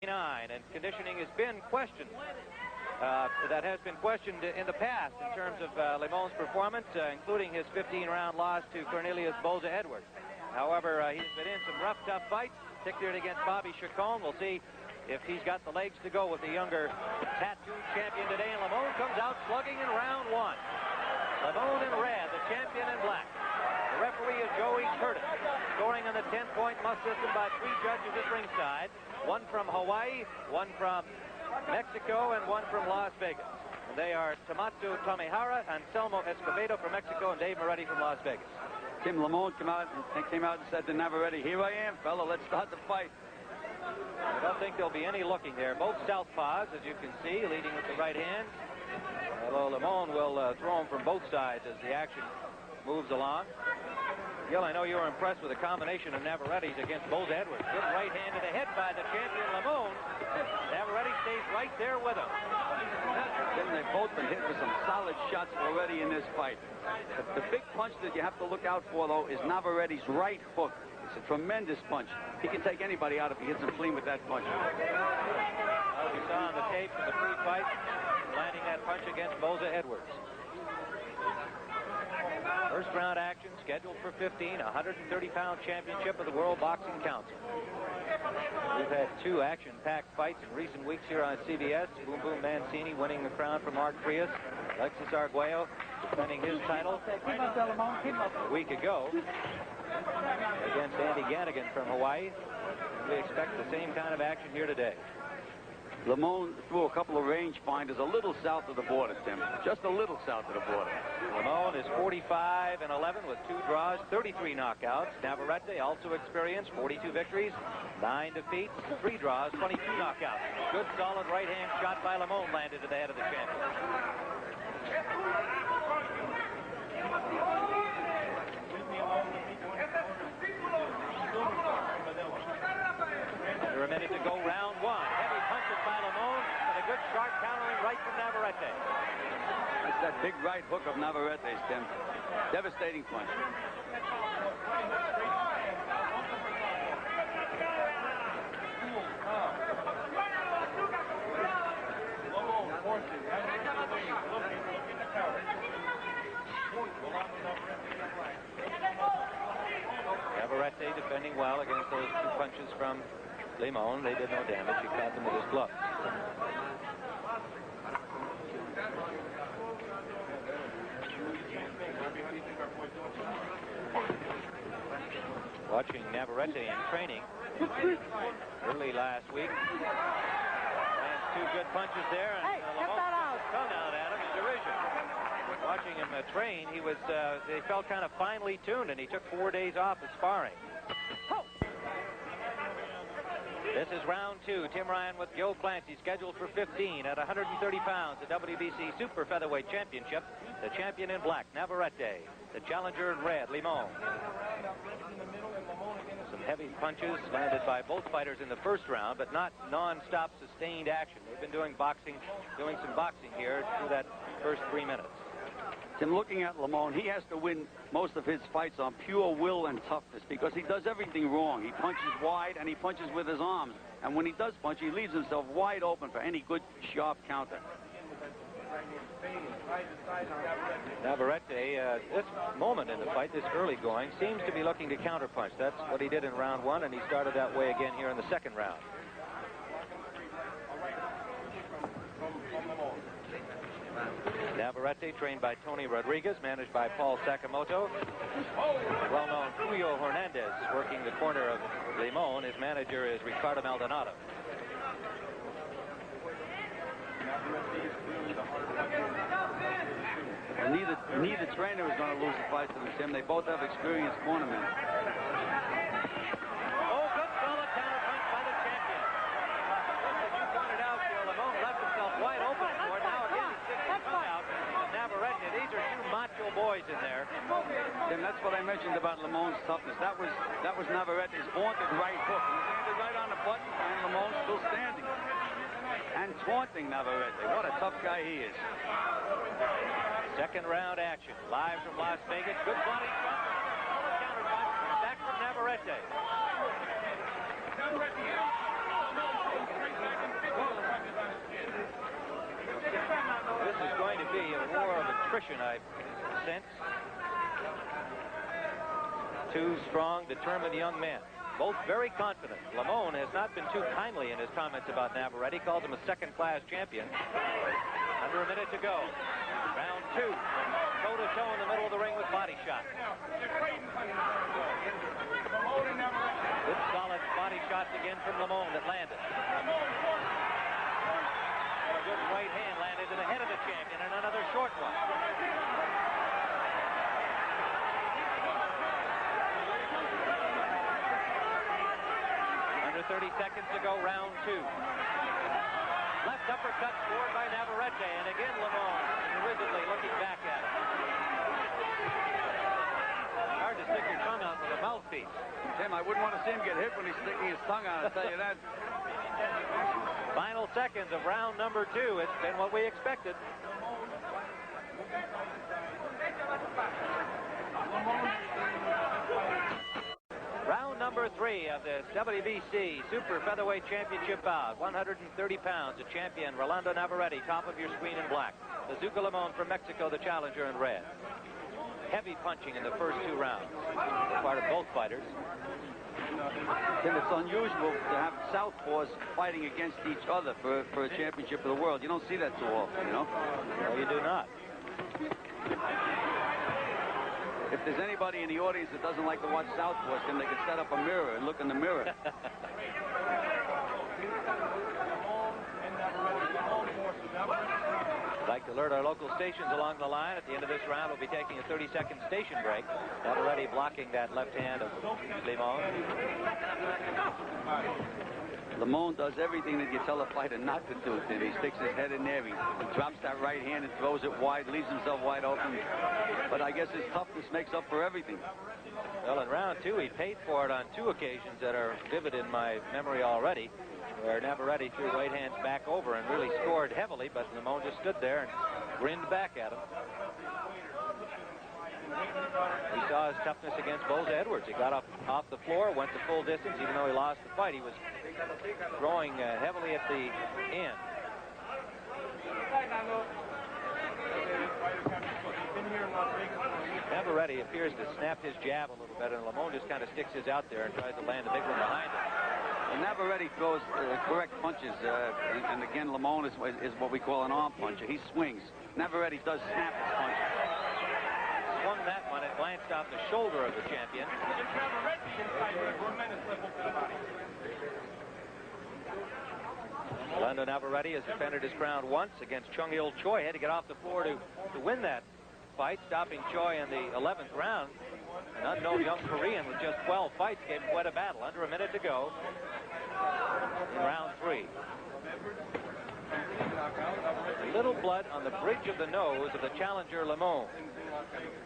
And conditioning has been questioned. That has been questioned in the past in terms of Limon's performance, including his 15-round loss to Cornelius Bolza Edwards. However, he's been in some rough, tough fights, particularly against Bobby Chacon. We'll see if he's got the legs to go with the younger tattooed champion today. And Limon comes out slugging in round one. Limon in red, the champion in black. The referee is Joey Curtis, scoring on the 10-point must system by 3 judges at ringside. One from Hawaii, one from Mexico, and one from Las Vegas. And they are Tomatsu Tomihara, Anselmo Escobedo from Mexico, and Dave Moretti from Las Vegas. Tim Limon came out and said to Navarrete, "Here I am, fella, let's start the fight." I don't think there'll be any looking there. Both southpaws, as you can see, leading with the right hand. Although Limon will throw him from both sides as the action moves along. Gil, I know you were impressed with the combination of Navarrete's against Bolza Edwards. Good right hand to the head by the champion Limon. Navarrete stays right there with him. Then they've both been hit with some solid shots already in this fight. The big punch that you have to look out for, though, is Navarrete's right hook. It's a tremendous punch. He can take anybody out if he hits him clean with that punch. Well, we saw on the tape in the pre-fight, landing that punch against Bolza Edwards. First round action scheduled for 15, 130-pound championship of the World Boxing Council. We've had 2 action-packed fights in recent weeks here on CBS. Boom Boom Mancini winning the crown from Mark Frias. Alexis Argüello defending his title a week ago against Andy Gannigan from Hawaii. We expect the same kind of action here today. Limon threw a couple of range finders a little south of the border, Tim. Just a little south of the border. Limon is 45-11 with 2 draws, 33 knockouts. Navarrete, also experienced, 42 victories, 9 defeats, 3 draws, 22 knockouts. Good solid right hand shot by Limon landed to the head of the champion. Under a minute to go, round 1. Heavy punches by Limon and a good sharp countering right from Navarrete. It's that big right hook of Navarrete's, Tim. Devastating punch. Navarrete defending well against those 2 punches from Limon. They did no damage. He caught them with his glove. Watching Navarrete in training early last week. Lands 2 good punches there, and Limon tongue out at him in derision. Watching him train, he was they felt kind of finely tuned, and he took 4 days off of sparring. This is round 2. Tim Ryan with Gil Clancy, scheduled for 15 at 130 pounds. The WBC Super Featherweight Championship. The champion in black, Navarrete. The challenger in red, Limon. Some heavy punches landed by both fighters in the first round, but not non-stop sustained action. They've been doing some boxing here through that first 3 minutes. Tim, looking at Limon, he has to win most of his fights on pure will and toughness because he does everything wrong. He punches wide and he punches with his arms. And when he does punch, he leaves himself wide open for any good, sharp counter. Navarrete, this moment in the fight, this early going, seems to be looking to counterpunch. That's what he did in round 1, and he started that way again here in the second round. Navarrete, trained by Tony Rodriguez, managed by Paul Sakamoto. Well-known Julio Hernandez working the corner of Limon. His manager is Ricardo Maldonado. And neither trainer is going to lose the fight to them, Tim. They both have experienced cornermen. Oh, good solid counterpunch by the champion. Just as you pointed out, Limon left himself wide open for it. Now again, he's sticking his tongue out. Navarrete, these are 2 macho boys in there. Tim, that's what I mentioned about Limon's toughness. That was Navarrete's vaunted right hook. He landed right on the button, and Limon's still standing. And taunting Navarrete. What a tough guy he is. Second round action, live from Las Vegas. Good body shot. Solid counterpunch back from Navarrete. nutrition I sense. Two strong, determined young men, both very confident. Limón has not been too kindly in his comments about Navarrete. He calls him a second-class champion. Under a minute to go. Round two. Toe-to-toe in the middle of the ring with body shots. Good solid body shots again from Limón that landed. A good right hand landed to the head of the champion, and another short one. Under 30 seconds to go, round two. Left uppercut scored by Navarrete, and again Limón irritably looking back at him. Hard to stick your tongue out with a mouthpiece. Tim, I wouldn't want to see him get hit when he's sticking his tongue out, I'll tell you that. Final seconds of round number two. It's been what we expected. Round number three of this WBC Super Featherweight Championship bout. 130 pounds, the champion Rolando Navarrete, top of your screen in black. Bazooka Limón from Mexico, the challenger in red. Heavy punching in the first two rounds, part of both fighters. Tim, it's unusual to have southpaws fighting against each other for a championship of the world. You don't see that too often, you know? No, you do not. If there's anybody in the audience that doesn't like to watch southpaws, then they can set up a mirror and look in the mirror. I'd like to alert our local stations along the line. At the end of this round, we'll be taking a 30-second station break. Already blocking that left hand of Limón. Limón does everything that you tell a fighter not to do. He sticks his head in there, he drops that right hand and throws it wide, leaves himself wide open. But I guess his toughness makes up for everything. Well, in round two, he paid for it on two occasions that are vivid in my memory already, where Navarrete threw right hands back over and really scored heavily, but Limón just stood there and grinned back at him. We saw his toughness against Bolza Edwards. He got up off the floor, went the full distance, even though he lost the fight. He was throwing heavily at the end. Navarrete appears to snap his jab a little better, and Limón just kind of sticks his out there and tries to land a big one behind him. And Navarrete throws correct punches, and again, Limón is what we call an arm puncher. He swings. Navarrete does snap his punches. Swung that one and glanced off the shoulder of the champion. Rolando Navarrete has defended his crown once against Chung-Il Choi. Had to get off the floor to win that fight, stopping Choi in the 11th round. An unknown young Korean with just 12 fights gave quite a battle. Under a minute to go in round three. A little blood on the bridge of the nose of the challenger Limón.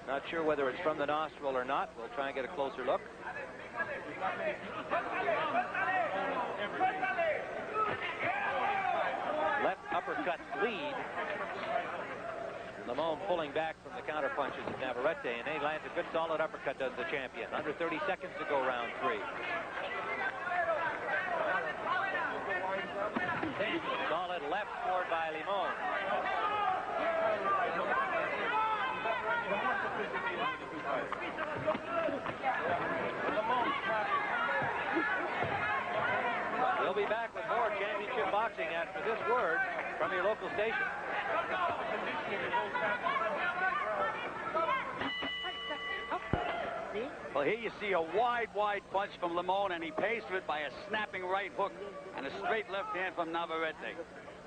Not sure whether it's from the nostril or not. We'll try and get a closer look. Left uppercut lead. Limón pulling back from the counter punches of Navarrete, and he lands a good solid uppercut, does the champion. Under 30 seconds to go, round three. Solid left scored by Limón. We'll be back with more championship boxing after this word from your local station. Well, here you see a wide punch from Limón, and he pays for it by a snapping right hook and a straight left hand from Navarrete.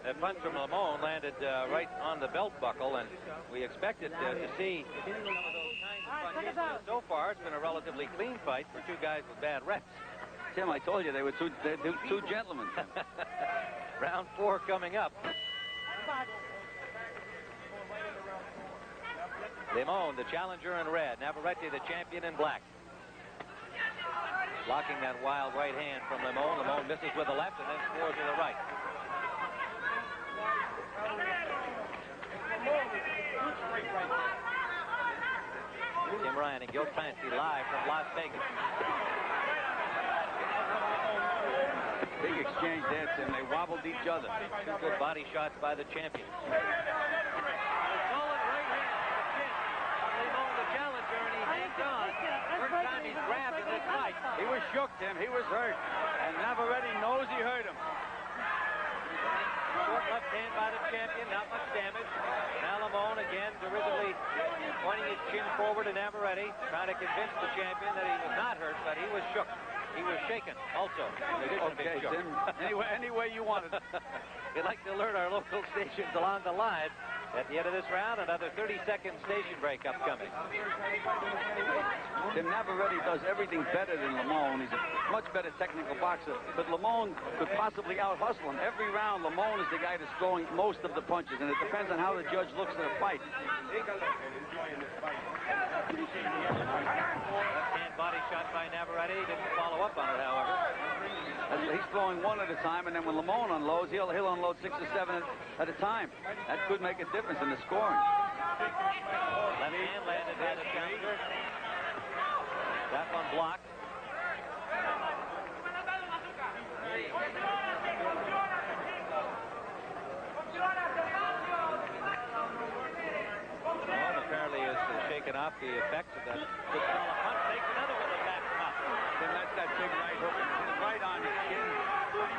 That punch from Limón landed right on the belt buckle, and we expected to see some of those kinds of punches. So far, it's been a relatively clean fight for two guys with bad reps. Tim, I told you they were two gentlemen. Round four coming up. Limón, the challenger in red. Navarrete, the champion in black. Blocking that wild right hand from Limón. Limón misses with the left and then scores with the right. Tim Ryan and Gil Clancy live from Las Vegas. Big exchange there, Tim. They wobbled each other. Two good body shots by the champions. Solid right hand. challenger, and he hangs on. First time he's grabbed in this fight. He was shook, Tim. He was hurt. And Navarrete knows he hurt him. Short left hand by the champion, not much damage. Now Limón again derisively pointing his chin forward to Navarrete, trying to convince the champion that he was not hurt, but he was shook. He was shaken also. Okay, Tim. Any way you want it. We'd like to alert our local stations along the line. At the end of this round, another 30-second station break upcoming. Tim, Navarrete does everything better than Limón. He's a much better technical boxer, but Limón could possibly out-hustle him. Every round, Limón is the guy that's throwing most of the punches, and it depends on how the judge looks at a fight. Left-hand body shot by Navarrete. Didn't follow up on it, however. He's throwing one at a time, and then when Limón unloads, he'll unload 6 or 7 at a time. That could make a difference in the scoring. Left hand landed by the challenger. That one blocked. Limón apparently is shaken off the effects of that good solid punch. Takes another one to back him up. Then that's that big right hook. Right on his chin.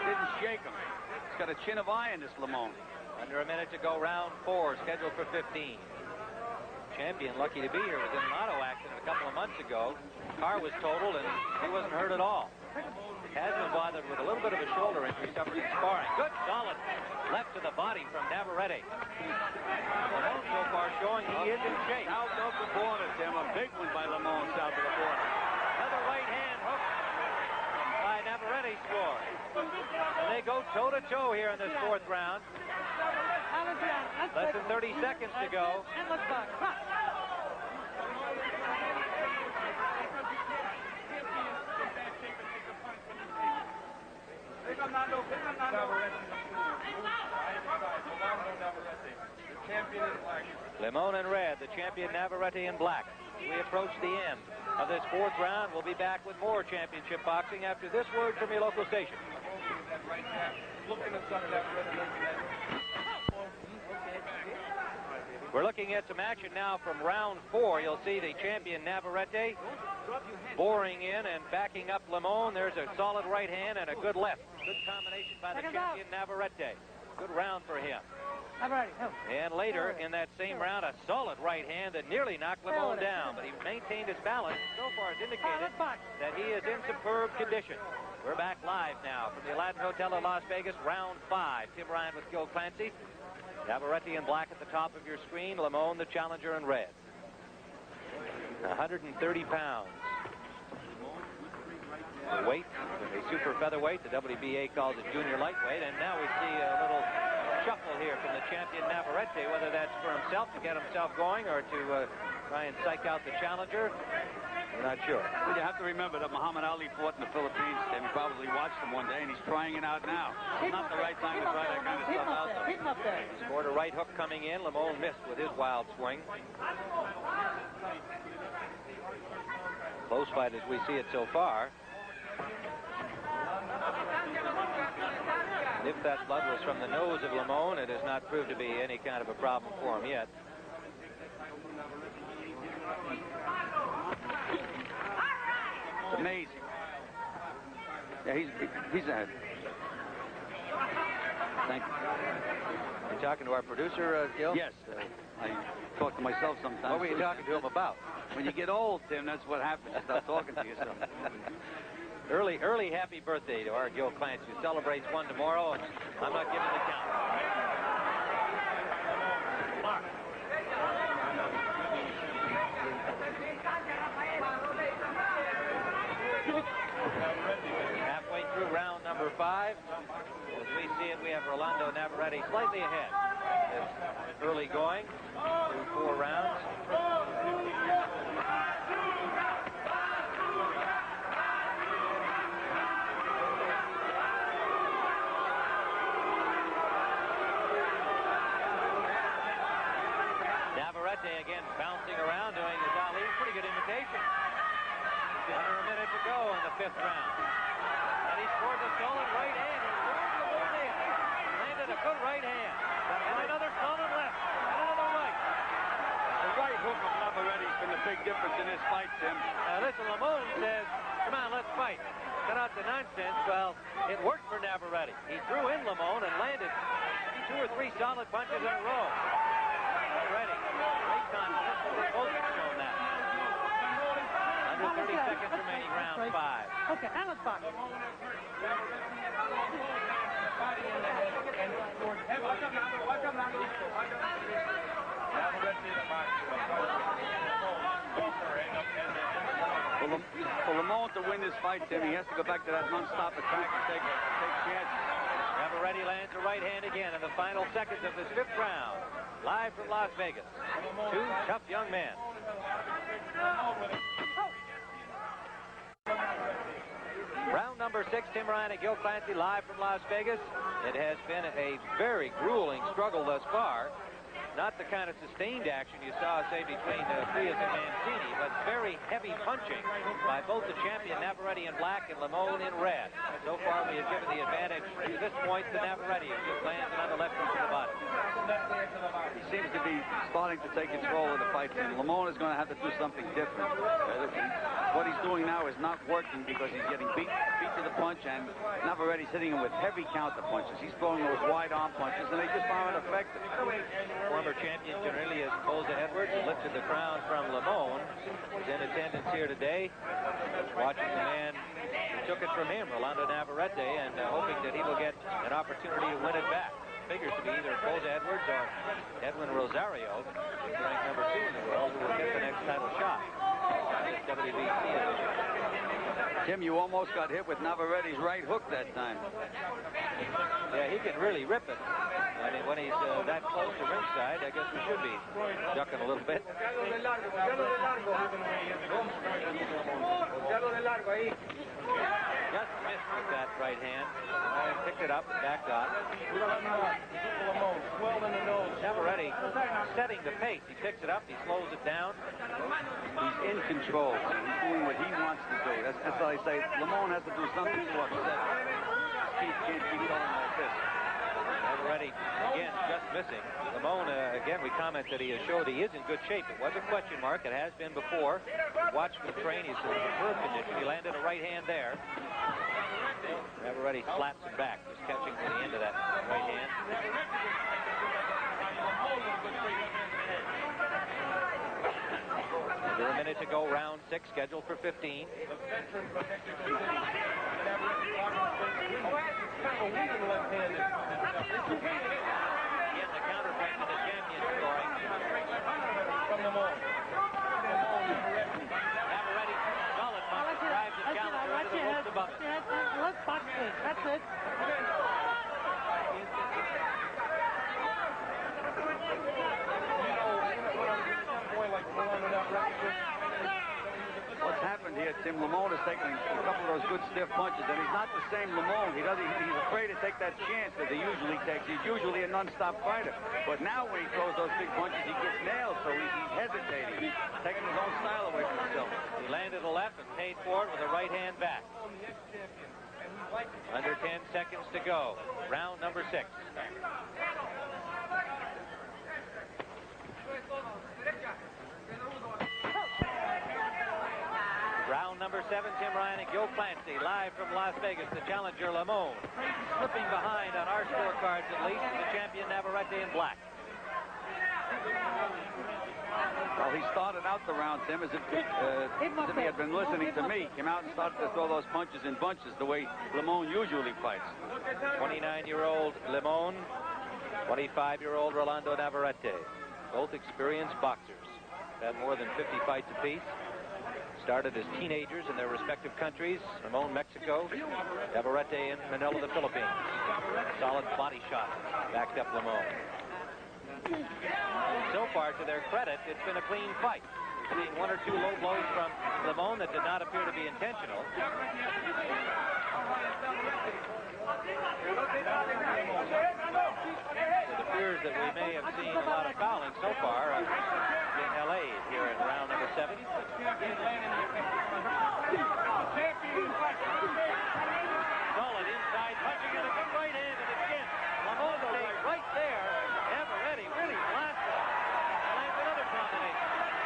Didn't shake him. He's got a chin of iron, this Limón. Under a minute to go, round 4, scheduled for 15. Champion, lucky to be here, was in an auto accident a couple of months ago. Car was totaled, and he wasn't hurt at all. Has been bothered with a little bit of a shoulder injury suffered in sparring. Good, solid left to the body from Navarrete. Limón so far showing he is in shape. South of the border, Tim. A big one by Limón south of the border. Another right hand hook by Navarrete scored. And they go toe-to-toe here in this 4th round. Less than 30 seconds to go. Limón in red, the champion Navarrete in black. We approach the end of this 4th round. We'll be back with more championship boxing after this word from your local station. We're looking at some action now from round 4. You'll see the champion Navarrete boring in and backing up Limón. There's a solid right hand and a good left. Good combination by the champion Navarrete. Good round for him. And later in that same round, a solid right hand that nearly knocked Limón down, but he maintained his balance. So far, it's indicated that he is in superb condition. We're back live now from the Aladdin Hotel in Las Vegas, round 5. Tim Ryan with Gil Clancy. Navarrete in black at the top of your screen. Limón, the challenger, in red. 130 pounds. The weight, the super featherweight, the WBA calls it junior lightweight, and now we see a little shuffle here from the champion Navarrete, whether that's for himself to get himself going or to try and psych out the challenger. We're not sure. Well, you have to remember that Muhammad Ali fought in the Philippines, and he probably watched him one day, and he's trying it out now. It's not the right time to try that kind of stuff out. Scored a right hook coming in. Limón missed with his wild swing. Close fight as we see it so far. If that blood was from the nose of Limón, it has not proved to be any kind of a problem for him yet. It's amazing. Yeah, he's ahead. Thank you. You talking to our producer, Gil? Yes. I talk to myself sometimes. What were you talking to him about? When you get old, Tim, that's what happens. You start talking to yourself. Early happy birthday to our Gil Clancy, who celebrates 1 tomorrow, and I'm not giving the count. Halfway through round number 5. As we see it, we have Rolando Navarrete slightly ahead. It's early going through 4 rounds. Navarrete again bouncing around, doing his Ali. Pretty good imitation. Under a minute to go in the 5th round. And he scored a solid right hand. He scored the one in. Landed a good right hand. And another solid left. And another right. The right right hook of Navarrete's been the big difference in this fight, Tim. Listen, Limón says, come on, let's fight. Cut out the nonsense. Well, it worked for Navarrete. He threw in Limón and landed 2 or 3 solid punches in a row. Already, great confidence, and they both have shown that. Under 30 seconds remaining, round 5. Okay, now let's box. For Limón to win this fight, Tim, he has to go back to that non-stop attack and take chances. Navarrete lands a right hand again in the final seconds of this 5th round. Live from Las Vegas. 2 tough young men. Round number 6, Tim Ryan and Gil Clancy live from Las Vegas. It has been a very grueling struggle thus far. Not the kind of sustained action you saw, say, between Frias and Mancini, but very heavy punching by both the champion Navarrete in black and Limón in red. So far, we have given the advantage to this point to Navarrete, who just lands another left hook to the body. He seems to be starting to take control of the fight, and Limón is going to have to do something different. What he's doing now is not working because he's getting beat to the punch, and Navarrete's hitting him with heavy counter punches. He's throwing those wide arm punches, and they just aren't effective. Former champion Cornelius Bolza Edwards, who lifted the crown from Limón, is in attendance here today, watching the man who took it from him, Rolando Navarrete, and hoping that he will get an opportunity to win it back. Figures to be either Bolza Edwards or Edwin Rosario, ranked number 2 in the world, who will get the next title shot in this WBC edition. Tim, you almost got hit with Navarrete's right hook that time. Yeah, he can really rip it. I mean, when he's that close to ringside, I guess we should be ducking a little bit. Just missed with that right hand. And picked it up and backed out. Navarrete setting the pace. He picks it up, he slows it down. He's in control. He's doing what he wants to do. That's why I say Limón has to do something to upset him. He can't keep going like this. Navarrete, again, just missing. Limón, again, we commented he has showed he is in good shape. It was a question mark. It has been before. Watched him train. He's in superb condition. He landed a right hand there. Navarrete slaps him back, just catching to the end of that right hand. Under a minute to go, round 6, scheduled for 15. Again, the counterpunch to the champion scoring. Navarrete, solid punch, drives his challenger into the ropes above it. Let's box this. That's it. What's happened here, Tim, Limón is taking a couple of those good stiff punches, and he's not the same Limón. He's afraid to take that chance that he usually takes. He's usually a non-stop fighter. But now when he throws those big punches, he gets nailed, so he's hesitating, taking his own style away from himself. He landed a left and paid for it with a right hand back. Under 10 seconds to go. Round number 6. Round number 7, Tim Ryan and Gil Clancy, live from Las Vegas. The challenger, Limón, slipping behind on our scorecards at least, the champion Navarrete in black. Well, he started out the round, Tim, as if he had been listening to me. Came out and started to throw those punches in bunches the way Limón usually fights. 29-year-old Limón, 25-year-old Rolando Navarrete. Both experienced boxers. Had more than 50 fights apiece. Started as teenagers in their respective countries. Limón, Mexico. Navarrete in Manila, the Philippines. Solid body shot backed up Limón. So far, to their credit, it's been a clean fight. We've seen 1 or 2 low blows from Limón that did not appear to be intentional. It appears that we may have seen a lot of fouling so far in L.A. here in round number 7. Solid inside punching and a good right hand, and again, Limón stays right there. Navarrete really blasted. Lands another combination.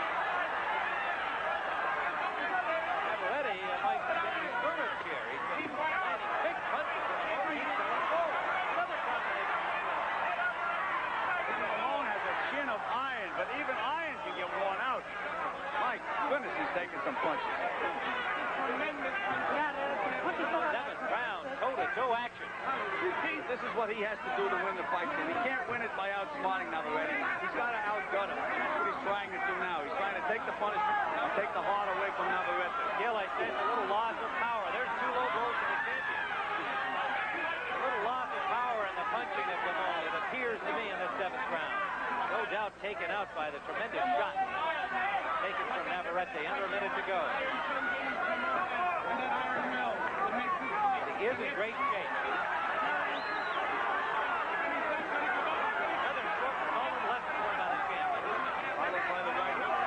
some punches. Seventh round, toe-to-toe action. This is what he has to do to win the fight. And he can't win it by outsmarting Navarrete. He's got to outgut him. That's what he's trying to do now. He's trying to take the punishment and take the heart away from Navarrete. Gil, I sense a little loss of power. There's two low blows to the champion. A little loss of power in the punching of Limón, it appears to me, in the seventh round. No doubt taken out by the tremendous shot taken from Navarrete. Under a minute to go. He is in great shape. Another short, solid left scored by the champion. Followed by the right hook.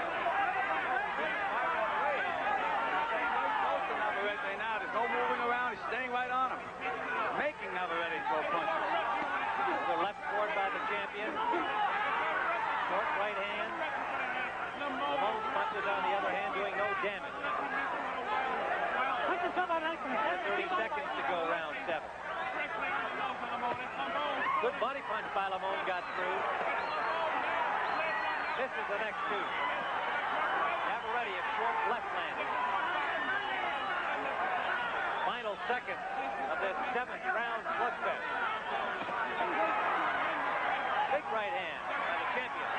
Close to Navarrete now. There's no moving around. He's staying right on him. Making Navarrete throw punches. The left scored by the champion. Short right hand. Limon's punches, on the other hand, doing no damage. 30 seconds to go, round 7. Good body punch by Limón, got through. Misses the next two. Navarrete, a short left landing. Final seconds of this 7th round slugfest. Big right hand by the champion.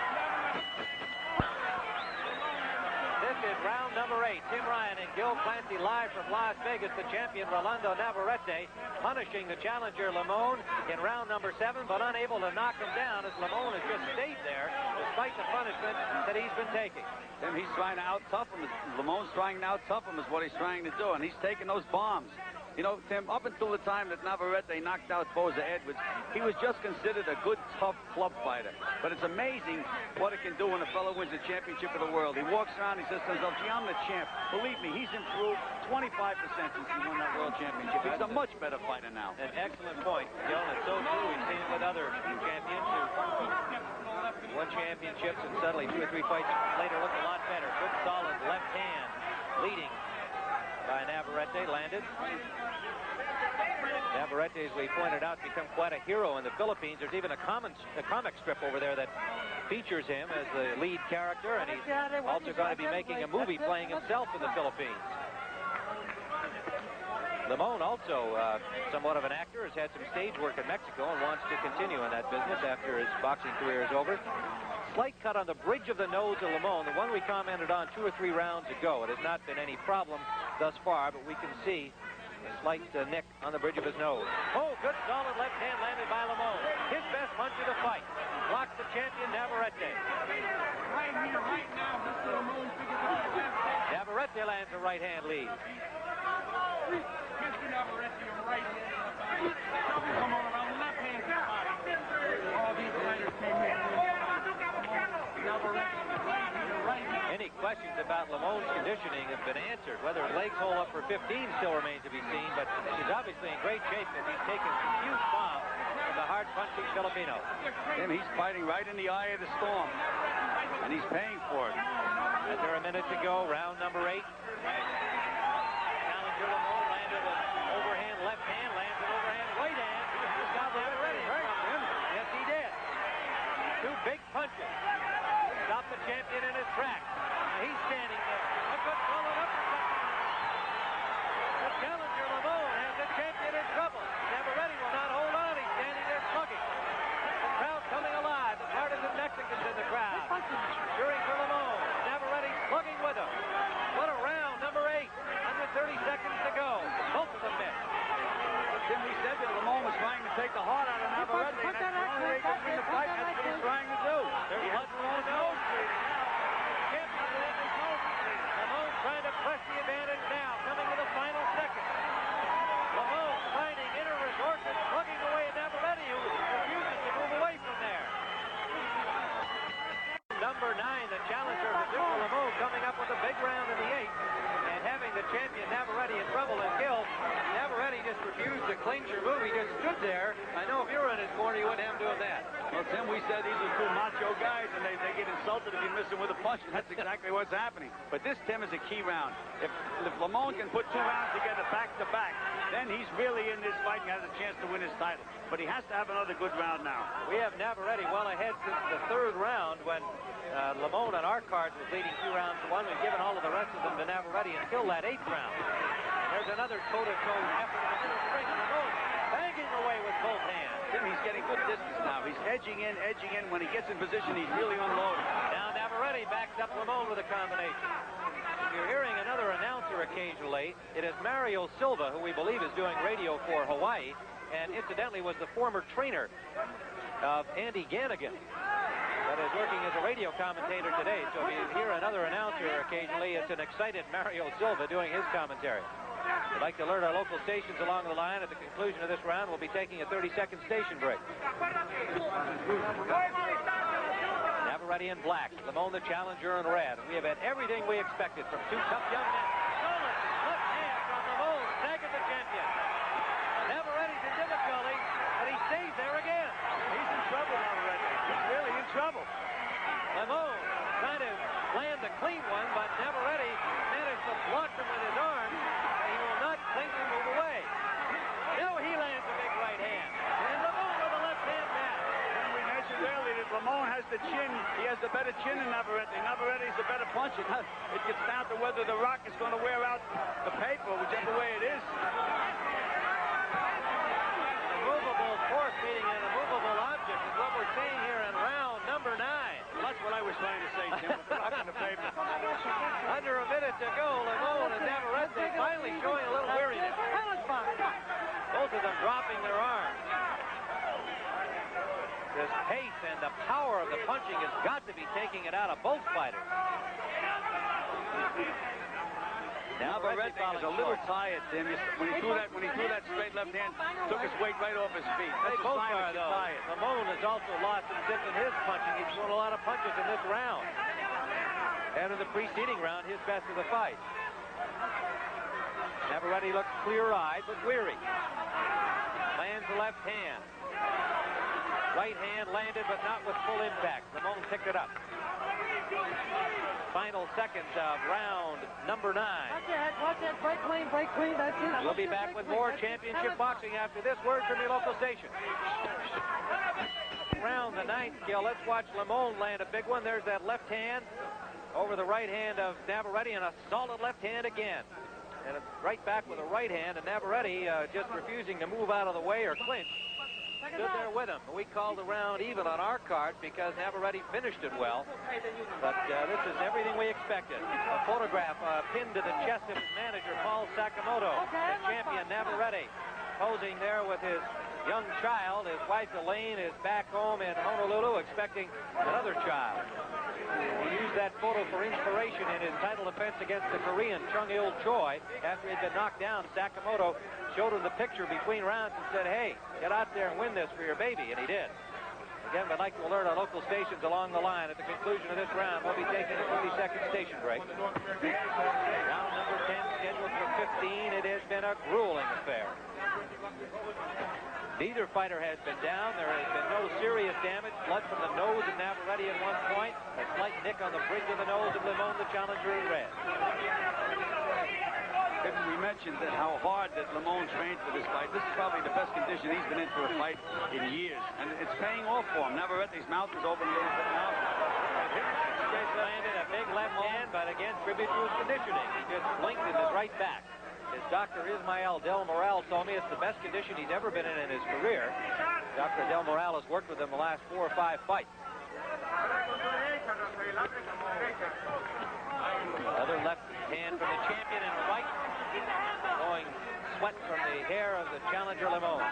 This is round number 8. Tim Ryan and Gil Clancy live from Las Vegas. The champion, Rolando Navarrete, punishing the challenger, Limón, in round number 7, but unable to knock him down as Limón has just stayed there despite the punishment that he's been taking. Tim, he's trying to out-tough him. Limon's trying to out-tough him is what he's trying to do, and he's taking those bombs. You know, Tim, up until the time that Navarrete knocked out Boza Edwards, he was just considered a good, tough club fighter. But it's amazing what it can do when a fellow wins the championship of the world. He walks around, he says to himself, gee, I'm the champ. Believe me, he's improved 25% since he won that world championship. He's a much better fighter now. An excellent point, Gil. It's so true. We've seen it with other champions who won championships and suddenly 2 or 3 fights later look a lot better. Good, solid left hand leading by Navarrete, landed. Navarrete, as we pointed out, become quite a hero in the Philippines. There's even a comic strip over there that features him as the lead character, and he's also going to be making a movie playing himself in the Philippines. Limón, also somewhat of an actor, has had some stage work in Mexico and wants to continue in that business after his boxing career is over. Slight cut on the bridge of the nose of Limón, the one we commented on 2 or 3 rounds ago. It has not been any problem thus far, but we can see a slight nick on the bridge of his nose. Oh, good solid left hand landed by Limón. His best punch of the fight. Blocks the champion, Navarrete. Navarrete lands a right hand lead. Any questions about Limon's conditioning have been answered. Whether his legs hold up for 15 still remains to be seen, but he's obviously in great shape and he's taken some huge bombs from the hard-punching Filipino. And he's fighting right in the eye of the storm, and he's paying for it. Under a minute to go, round number 8. Challenger Limón landed an overhand left hand, lands an overhand right hand. Navarrete from him. Yes, he did. 2 big punches. Stopped the champion in his tracks. Now he's standing there. A good solid uppercut. The challenger Limón has the champion in trouble. Navarrete will not hold on. He's standing there slugging. The crowd coming alive. The partisan Mexicans in the crowd. Cheering for Limón. Navarrete slugging with him. What a round, number 8. 130 seconds to go. Both of them missed. Tim, we said that Limón was trying to take the heart out of Navarrete, and that's the only way he can win the fight. That's what he's trying to do. There's blood from the nose bleeding now. Champion on his nose. Limón trying to press the advantage now, coming to the final seconds. Limón finding inner resources, slugging away at Navarrete, who refuses to move away from there. Number 9, the challenger, Bazooka Limón, coming up with a big round in the 8th, and having the champion Navarrete in trouble and killed. Navarrete just refused to clinch or move. He just stood there. I know if you were in his corner, you wouldn't have him doing that. Well, Tim, we said these are two macho guys, and they get insulted if you miss them with a punch, and that's exactly what's happening. But this, Tim, is a key round. If Limón can put 2 rounds together back-to-back, then he's really in this fight and has a chance to win his title. But he has to have another good round now. We have Navarrete well ahead since the 3rd round when Limón on our cards was leading 2 rounds to 1. We've given all of the rest of them to Navarrete until that 8th round. And there's another toe-to-toe effort in the middle of the ring. Limón banging away with both hands. He's getting good distance now. He's edging in. When he gets in position, he's really unloading. Now Navarrete backs up Limón with a combination. If you're hearing another announcer occasionally, it is Mario Silva, who we believe is doing radio for Hawaii, and incidentally was the former trainer of Andy Gannigan that is working as a radio commentator today. So if you hear another announcer occasionally, it's an excited Mario Silva doing his commentary. We'd like to alert our local stations along the line. At the conclusion of this round, we'll be taking a 30-second station break. Navarrete in black, Limón the challenger in red. We have had everything we expected from 2 tough young men. Stolen left hand from Limón, second the champion. Navarrete's in difficulty, and he stays there again. He's in trouble, Navarrete. He's really in trouble. Limón trying to land a clean one, but Navarrete managed to block him with his arm, and he will not cleanly move away. Now he lands a big right hand, and Limón with a left hand match. And we mentioned earlier that Limón has the chin. He has the better chin than Navarrete. Navarrete's the better puncher. It gets down to whether the rock is going to wear out the paper, whichever way it is. A movable force meeting an immovable object is what we're seeing here in round number 9. That's what I was trying to say, Tim, with the rock on the paper. Under a minute to go, Limón and Navarrete finally showing a little weariness. Both of them dropping their arms. This pace and the power of the punching has got to be taking it out of both fighters. Navarrete is a little tired, Tim. When he threw that straight left hand, took his weight right off his feet. They both are, though. Limón has also lost some zip in his punching. He's thrown a lot of punches in this round. And in the preceding round, his best of the fight. Navarrete looks clear-eyed, but weary. Lands the left hand. Right hand landed, but not with full impact. Limón picked it up. Final seconds of round number 9. Watch that, break clean, that's it. We'll be back with more championship boxing after this word from your local station. Round the 9th, Gil. Let's watch Limón land a big one. There's that left hand over the right hand of Navarrete, and a solid left hand again. And right back with a right hand, and Navarrete just refusing to move out of the way or clinch. Stood there with him. We called the round even on our cards because Navarrete finished it well. But this is everything we expected. A photograph pinned to the chest of his manager, Paul Sakamoto. The champion, Navarrete, posing there with his young child. His wife, Elaine, is back home in Honolulu expecting another child. He used that photo for inspiration in his title defense against the Korean, Chung Il Choi. After he'd been knocked down, Sakamoto showed him the picture between rounds and said, hey, get out there and win this for your baby, and he did. Again, we'd like to alert our local stations along the line. At the conclusion of this round, we'll be taking a 30-second station break. Round number 10 scheduled for 15. It has been a grueling affair. Neither fighter has been down. There has been no serious damage. Blood from the nose of Navarrete at one point. A slight nick on the bridge of the nose of Limón, the challenger in red. We mentioned that how hard that Limón trained for this fight. This is probably the best condition he's been in for a fight in years. And it's paying off for him. Navarrete's mouth is open a little bit now. Landed a big left hand, but again, tribute to his conditioning. He just blinked in his right back. His doctor, Ismael Del Moral, told me it's the best condition he's ever been in his career. Dr. Del Moral has worked with him the last 4 or 5 fights. Another left hand from the champion and right, blowing sweat from the hair of the challenger Limón.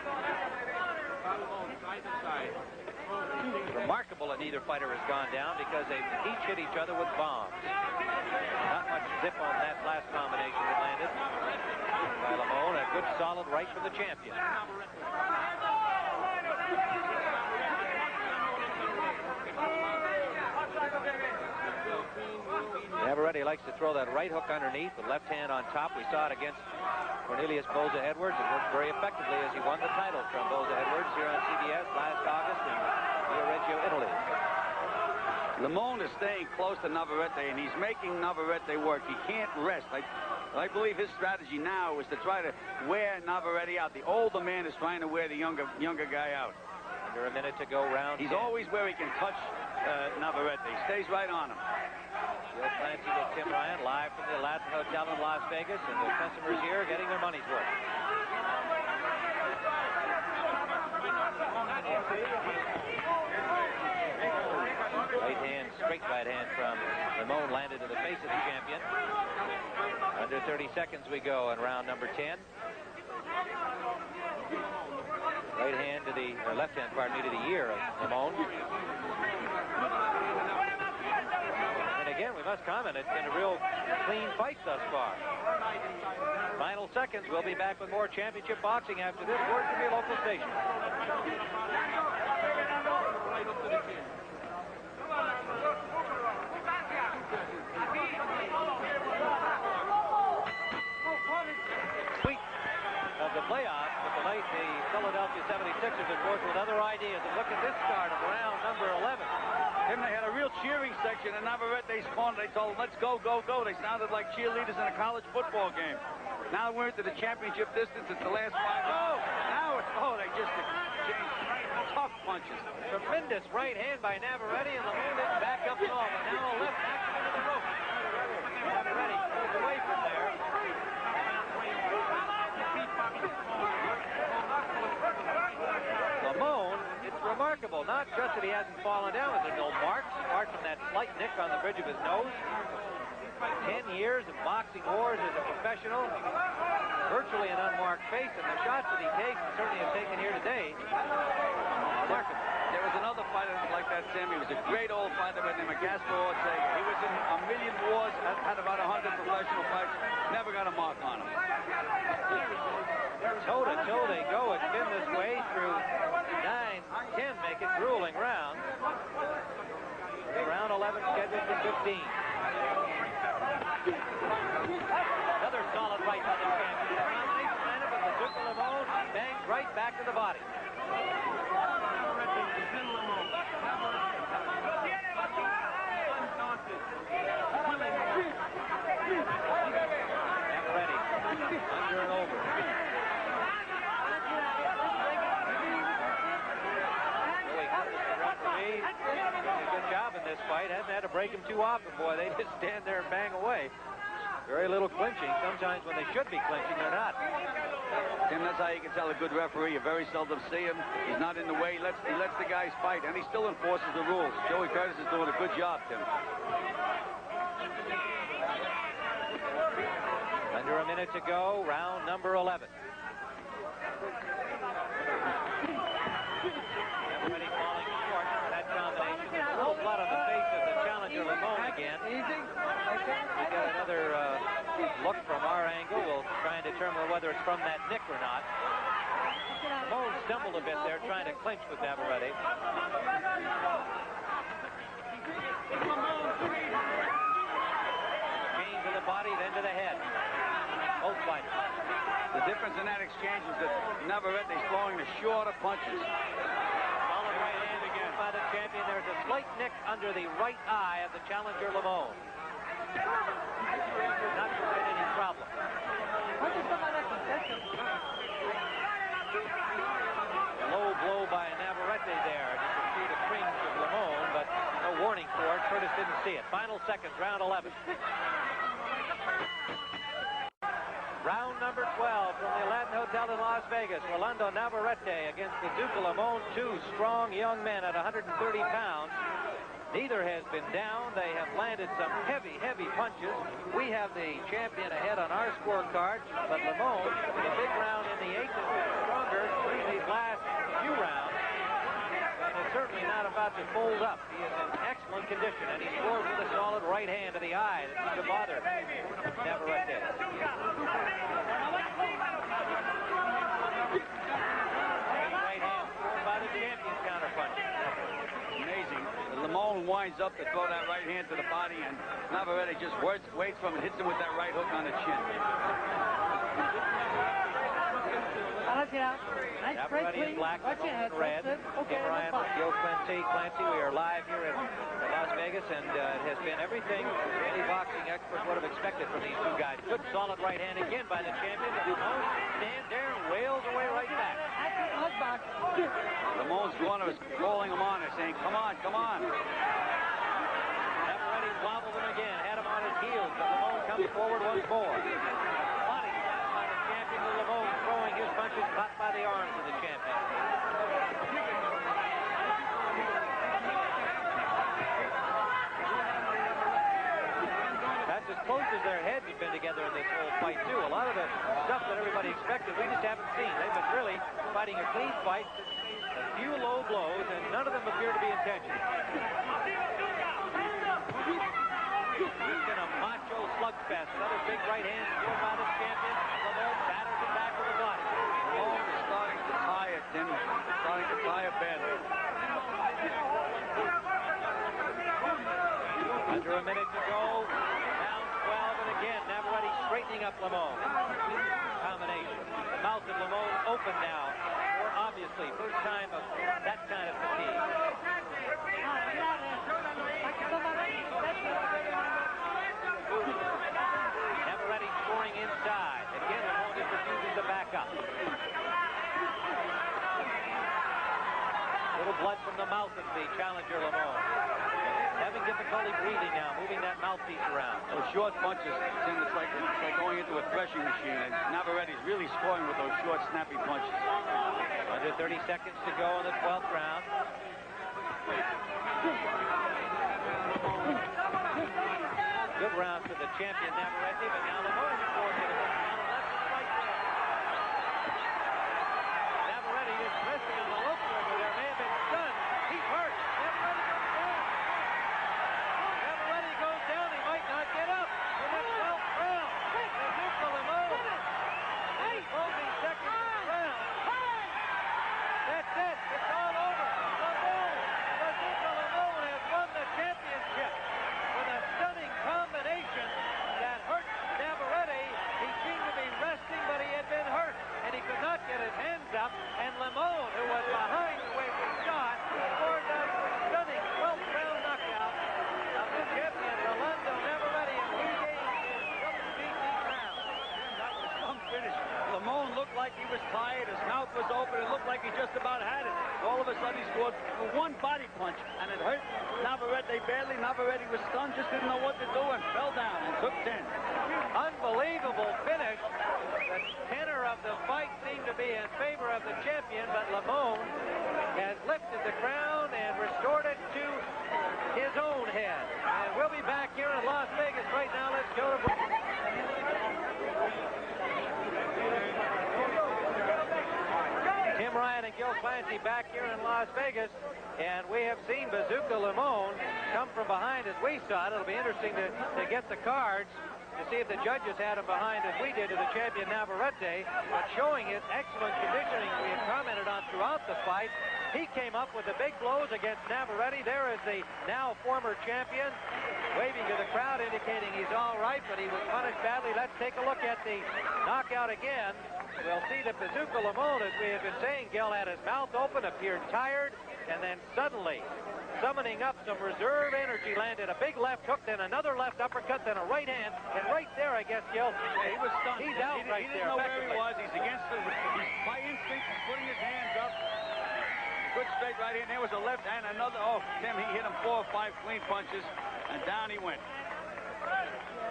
Remarkable that neither fighter has gone down because they each hit each other with bombs. Not much zip on that last combination that landed by Limón. A good solid right from the champion. Navarrete likes to throw that right hook underneath, the left hand on top. We saw it against Cornelius Boza Edwards. It worked very effectively as he won the title from Boza Edwards here on CBS last August in the original Limón is staying close to Navarrete, and he's making Navarrete work. He can't rest. I believe his strategy now is to try to wear Navarrete out. The older man is trying to wear the younger guy out. Under a minute to go, round 10. He's always where he can touch Navarrete. He stays right on him. Bill Clancy with Tim Ryan, live from the Latin Hotel in Las Vegas, and the customers here getting their money's worth. Right hand, straight right hand from Limón landed in the face of the champion. Under 30 seconds we go in round number 10. Right hand to the, or left hand, pardon me, to the ear of Limón. And again, we must comment, it's been a real clean fight thus far. Final seconds, we'll be back with more championship boxing after this word from your local station. Sweep of the playoffs, but tonight the Philadelphia 76ers, of course, with other ideas. And look at this start of round number 11. Then they had a real cheering section in Navarrete's corner. They told him, let's go, go, go. They sounded like cheerleaders in a college football game. Now we're into the championship distance. It's the last 5 rounds. Now it's, they just exchanged tough punches. Tremendous right hand by Navarrete, and Limón didn't back up at all, but now a left knocks him into the rope. Navarrete pulls away from there. Limón, it's remarkable, not just that he hasn't fallen down with no marks, apart from that slight nick on the bridge of his nose. 10 years of boxing wars as a professional, virtually an unmarked face, and the shots that he takes and certainly have taken here today, remarkable. There was another fighter like that, Sammy. He was a great old fighter by the name of Gaspar Ortega. He was in a million wars, had about 100 professional fights, never got a mark on him. Toe-to-toe they go. It's been this way through 9, 10 make it grueling rounds. Round 11 scheduled for 15. Another solid right by the champion. The combination lineup of Bazooka Limón bangs right back to the body. Navarrete, under and over. Good job in this fight. Hasn't had to break him too often, boy. They just stand there and bang away. Very little clinching. Sometimes when they should be clinching, they're not. Tim, that's how you can tell a good referee. You very seldom see him. He's not in the way. He lets the guys fight, and he still enforces the rules. Joey Curtis is doing a good job, Tim. Under a minute to go, round number 11. Everybody falling short for that combination. A little blood on the face of the challenger Limón again. We got another look from our angle. We'll try and determine whether it's from that nick or not. Limón stumbled a bit there trying to clinch with Navarrete. Change to the body, then to the head. Both fighters. The difference in that exchange is that Navarrete's throwing the shorter punches. Solid right hand again by the champion. There's a slight nick under the right eye of the challenger Limón. Not quite any problem. Low blow by Navarrete there. You can see the cringe of Limón, but no warning for it. Curtis didn't see it. Final seconds, round 11. Round number 12 from the Aladdin Hotel in Las Vegas. Rolando Navarrete against Bazooka Limón. Two strong young men at 130 pounds. Neither has been down. They have landed some heavy, heavy punches. We have the champion ahead on our scorecard, but Limón, the big round in the 8th, has been stronger in these last few rounds. And is certainly not about to fold up. He is in excellent condition, and he scores with a solid right hand to the eye that seemed to bother Navarrete. Right hand scored by the champion counterpunch. Amazing. Limón winds up to throw that right hand to the body, and Navarrete just waits from him and hits him with that right hook on the chin. Nice Navarrete in black, Limón in red. Tim Ryan with Gil Clancy see, Clancy, we are live here in Las Vegas, and it has been everything any boxing expert would have expected from these two guys. Good, solid right hand again by the champion. Limon stands there and wails away right back. Limon's corner is calling him on. They're saying, come on, come on. Navarrete wobbled him again, had him on his heels, but Limon comes forward once more. Body shot by the champion, with Limon throwing his punches caught by the arms of the champion. That's as close as their heads have been together in this whole fight, too. A lot of the stuff that everybody expected, we just haven't seen. They've been really fighting a clean fight, a few low blows, and none of them appear to be intentional. It's been a macho slugfest. Another big right hand thrown by the champion. Limon batters him back with the body. Limon is starting to tire, Tim. Starting to tire badly. Under a minute to go. Down 12, and again, Navarrete straightening up Limon. Combination. The mouth of Limon open now. More obviously, first time of that kind of fatigue. Navarrete scoring inside. Again, Limon just refuses to back up. Little blood from the mouth of the challenger, Limon. Having difficulty breathing now, moving that mouthpiece around. Those short punches, Tim, it's like going into a threshing machine, and Navarrete's really scoring with those short, snappy punches. Under 30 seconds to go in the 12th round. Good round for the champion, Navarrete, but now Limon forced it a little on the left and the right foot. Navarrete is pressing on the ropes over there. May have been stunned. He's hurt. Navarrete goes down. He might not get up in the 12th round. Bazooka Limón in his closing seconds of the round. That's it. It's all over. Bazooka Limón has won the championship with a stunning combination that hurt Navarrete. He seemed to be resting, but he had been hurt, and he could not get his hands up. And Limon, who was behind the way we saw it, scored a stunning 12th round knockout of the champion Rolando Navarrete, and regained his WBC crown. That was some finish. Limon looked like he was tired. His mouth was open. It looked like he just about had it. All of a sudden, he scored one body punch, and it hurt Navarrete badly. Navarrete was stunned, just didn't know what to do, and fell down and took 10. Unbelievable finish. The tenor of the fight seemed to be in favor of the champion, but Limon has lifted the crown and restored it to his own head. And we'll be back here in Las Vegas right now. Let's go to break. Tim Ryan and Gil Clancy back here in Las Vegas, and we have seen Bazooka Limón come from behind as we saw it. It'll be interesting to get the cards to see if the judges had him behind as we did to the champion Navarrete, but showing his excellent conditioning we had commented on throughout the fight. He came up with the big blows against Navarrete. There is the now former champion waving to the crowd, indicating he's all right, but he was punished badly. Let's take a look at the knockout again. We'll see that Bazooka Limón, as we have been saying, Gil, had his mouth open, appeared tired, and then suddenly, summoning up some reserve energy, landed a big left hook, then another left uppercut, then a right hand, and right there, I guess, Gil, he was stunned. He's out right there. He didn't know where he was. He's against the... By instinct, he's putting his hands up. Good straight right hand. There was a left and another. Oh, Tim, he hit him 4 or 5 clean punches, and down he went.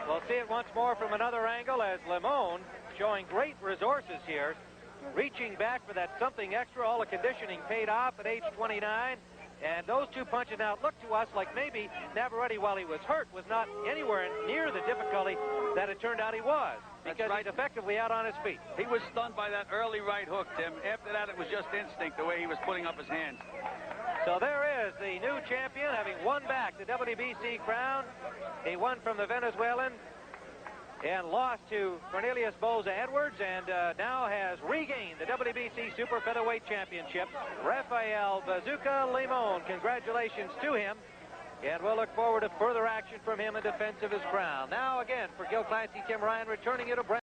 We'll see it once more from another angle as Limón, showing great resources here, reaching back for that something extra. All the conditioning paid off at age 29. And those two punches now look to us like maybe Navarrete, while he was hurt, was not anywhere near the difficulty that it turned out he was. Because he's effectively out on his feet. He was stunned by that early right hook, Tim. After that, it was just instinct, the way he was putting up his hands. So there is the new champion, having won back the WBC crown. He won from the Venezuelan and lost to Cornelius Boza Edwards, and now has regained the WBC Super Featherweight Championship. Rafael Bazooka Limón, congratulations to him, and we'll look forward to further action from him in defense of his crown. Now again, for Gil Clancy, Tim Ryan, returning you to Brent.